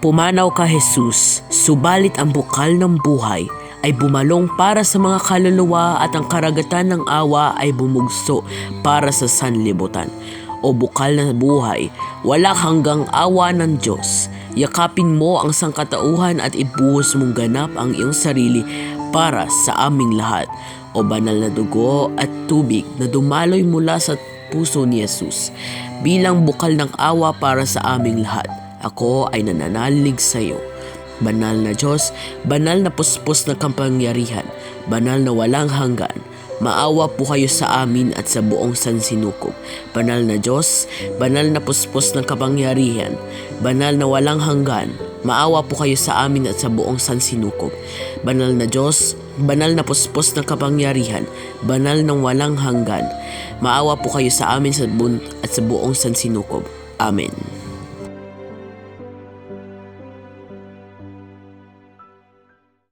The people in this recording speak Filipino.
Pumanaw ka Jesus, subalit ang bukal ng buhay ay bumalong para sa mga kaluluwa at ang karagatan ng awa ay bumugso para sa sanlibutan. O bukal na buhay, wala hanggang awa ng Diyos. Yakapin mo ang sangkatauhan at ibuhos mong ganap ang iyong sarili para sa aming lahat. O banal na dugo at tubig na dumaloy mula sa puso ni Jesus, bilang bukal ng awa para sa aming lahat. Ako ay nananalig sa iyo. Banal na Diyos, banal na puspos na kapangyarihan, banal na walang hanggan, maawa po kayo sa amin at sa buong sansinukob. Banal na Diyos, banal na puspos ng kapangyarihan, banal na walang hanggan, maawa po kayo sa amin at sa buong sansinukob. Banal na Diyos, banal na puspos ng kapangyarihan, banal ng walang hanggan, maawa po kayo sa amin at sa buong sansinukob. Amen.